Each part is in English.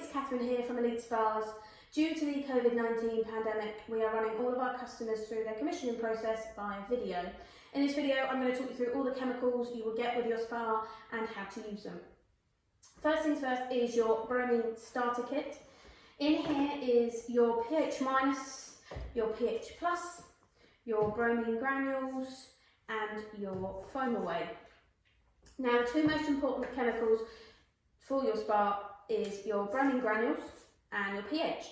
it's Catherine here from Elite Spas. Due to the COVID-19 pandemic, we are running all of our customers through their commissioning process via video. In this video, I'm going to talk you through all the chemicals you will get with your spa and how to use them. First things first is your bromine starter kit. In here is your pH minus, your pH plus, your bromine granules and your foam away. Now, the two most important chemicals for your spa is your bromine granules and your pH.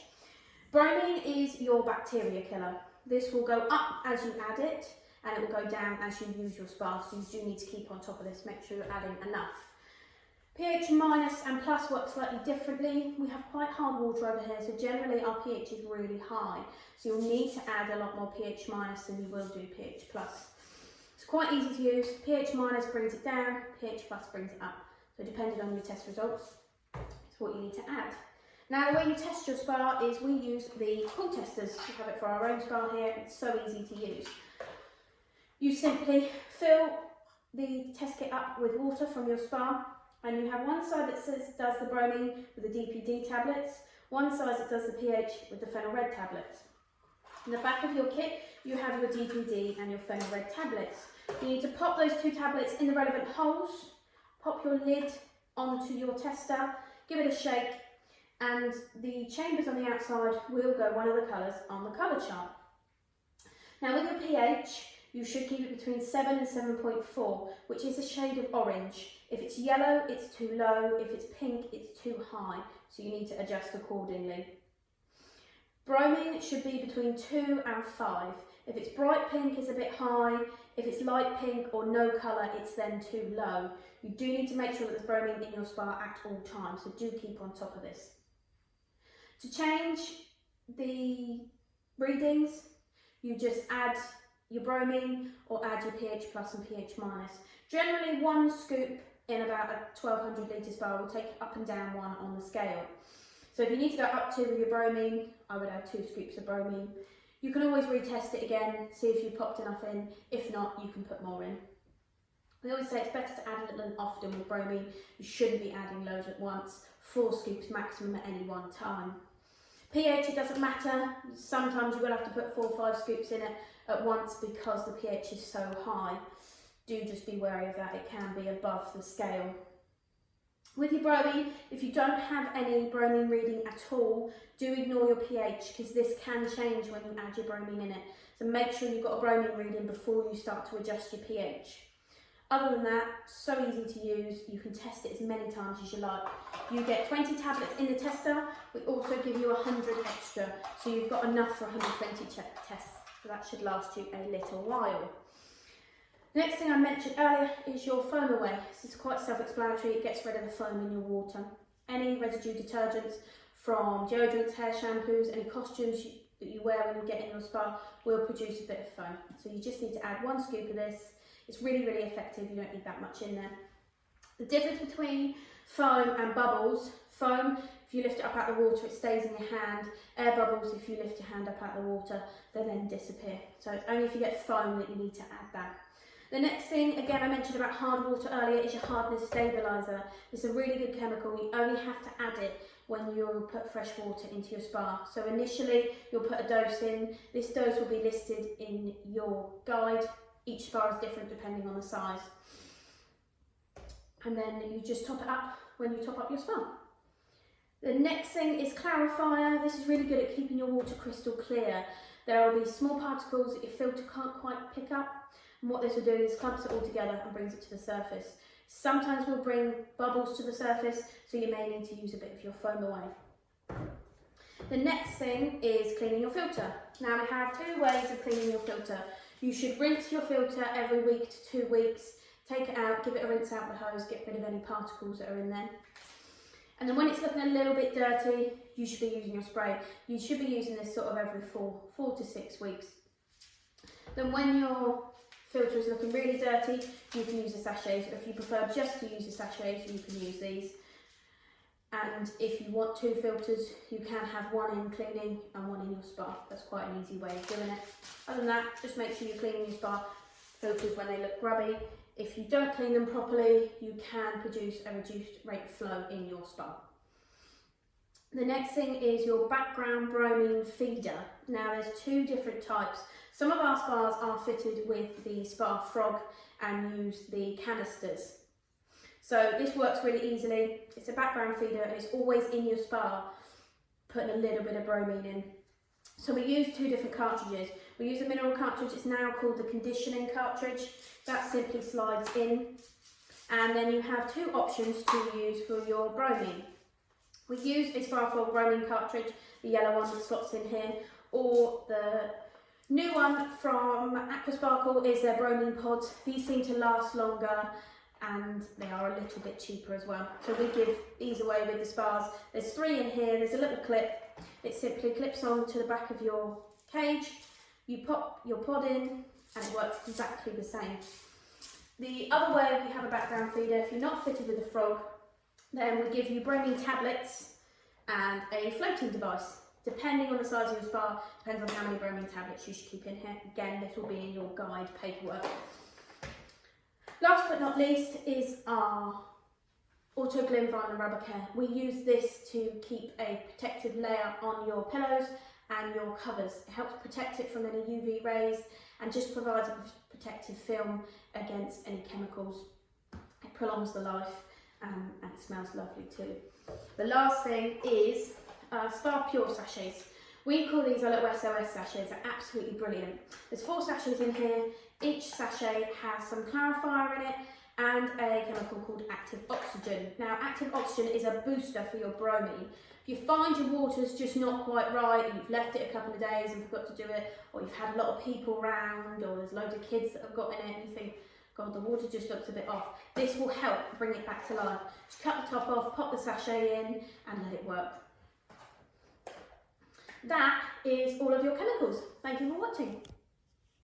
Bromine is your bacteria killer. This will go up as you add it and it will go down as you use your spa, so you do need to keep on top of this, make sure you're adding enough. pH minus and plus work slightly differently. We have quite hard water over here, so generally our pH is really high, so you'll need to add a lot more pH minus than you will do pH plus. It's quite easy to use. pH minus brings it down, pH plus brings it up. So depending on your test results, it's what you need to add. Now, the way you test your spa is we use the pool testers. We have it for our own spa here. It's so easy to use. You simply fill the test kit up with water from your spa, and you have one side that does the bromine with the DPD tablets, one side that does the pH with the phenyl red tablets. In the back of your kit, you have your DPD and your phenyl red tablets. You need to pop those two tablets in the relevant holes, pop your lid onto your tester, give it a shake, and the chambers on the outside will go one of the colours on the colour chart. Now, with your pH, you should keep it between 7 and 7.4, which is a shade of orange. If it's yellow, it's too low. If it's pink, it's too high. So you need to adjust accordingly. Bromine should be between 2 and 5. If it's bright pink, it's a bit high. If it's light pink or no colour, it's then too low. You do need to make sure that there's bromine in your spa at all times, so do keep on top of this. To change the readings, you just add your bromine or add your pH plus and pH minus. Generally, one scoop in about a 1200 litre spa will take up and down one on the scale. So if you need to go up 2 with your bromine, I would add 2 scoops of bromine. You can always retest it again, see if you popped enough in. If not, you can put more in. We always say it's better to add a little and often with bromine. You shouldn't be adding loads at once. 4 scoops maximum at any one time. pH, it doesn't matter. Sometimes you will have to put 4 or 5 scoops in it at once because the pH is so high. Do just be wary of that. It can be above the scale. With your bromine, if you don't have any bromine reading at all, do ignore your pH because this can change when you add your bromine in it. So make sure you've got a bromine reading before you start to adjust your pH. Other than that, so easy to use. You can test it as many times as you like. You get 20 tablets in the tester. We also give you 100 extra, so you've got enough for 120 tests. So that should last you a little while. Next thing I mentioned earlier is your foam away. This is quite self-explanatory. It gets rid of the foam in your water. Any residue detergents from deodorants, hair shampoos, any costumes that you wear when you get in your spa will produce a bit of foam. So you just need to add 1 scoop of this. It's really, really effective. You don't need that much in there. The difference between foam and bubbles: foam, if you lift it up out of the water, it stays in your hand. Air bubbles, if you lift your hand up out of the water, they then disappear. So it's only if you get foam that you need to add that. The next thing, again, I mentioned about hard water earlier, is your hardness stabiliser. It's a really good chemical. You only have to add it when you put fresh water into your spa. So initially, you'll put a dose in. This dose will be listed in your guide. Each spa is different depending on the size. And then you just top it up when you top up your spa. The next thing is clarifier. This is really good at keeping your water crystal clear. There will be small particles that your filter can't quite pick up. And what this will do is clumps it all together and brings it to the surface. Sometimes we'll bring bubbles to the surface, so you may need to use a bit of your foam away. The next thing is cleaning your filter. Now, we have 2 ways of cleaning your filter. You should rinse your filter every week to 2 weeks. Take it out, give it a rinse out with the hose, get rid of any particles that are in there. And then when it's looking a little bit dirty, you should be using your spray. You should be using this sort of every 4 to 6 weeks. Then when your filter is looking really dirty, you can use the sachets. If you prefer just to use the sachets, you can use these. And if you want 2 filters, you can have 1 in cleaning and 1 in your spa. That's quite an easy way of doing it. Other than that, just make sure you're cleaning your spa filters when they look grubby. If you don't clean them properly, you can produce a reduced rate of flow in your spa. The next thing is your background bromine feeder. Now there's two different types. Some of our spas are fitted with the Spa Frog and use the canisters. So this works really easily. It's a background feeder and it's always in your spa, putting a little bit of bromine in. So we use two different cartridges. We use a mineral cartridge, it's now called the conditioning cartridge. That simply slides in. And then you have two options to use for your bromine. We use a Spa Frog bromine cartridge, the yellow one that slots in here, or the new one from Aqua Sparkle is their bromine pods. These seem to last longer and they are a little bit cheaper as well. So we give these away with the spas. There's three in here, there's a little clip. It simply clips on to the back of your cage. You pop your pod in and it works exactly the same. The other way we have a background feeder, if you're not fitted with a frog, then we give you bromine tablets and a floating device. Depending on the size of your spa, depends on how many bromine tablets you should keep in here. Again, this will be in your guide paperwork. Last but not least is our Auto Glym Vinyl Rubber Care. We use this to keep a protective layer on your pillows and your covers. It helps protect it from any UV rays and just provides a protective film against any chemicals. It prolongs the life and it smells lovely too. The last thing is Spa Pure sachets. We call these our little SOS sachets. They're absolutely brilliant. There's 4 sachets in here. Each sachet has some clarifier in it and a chemical called active oxygen. Now, active oxygen is a booster for your bromine. If you find your water's just not quite right and you've left it a couple of days and forgot to do it, or you've had a lot of people round, or there's loads of kids that have got in it and you think, God, the water just looks a bit off, this will help bring it back to life. Just cut the top off, pop the sachet in and let it work. That is all of your chemicals. Thank you for watching.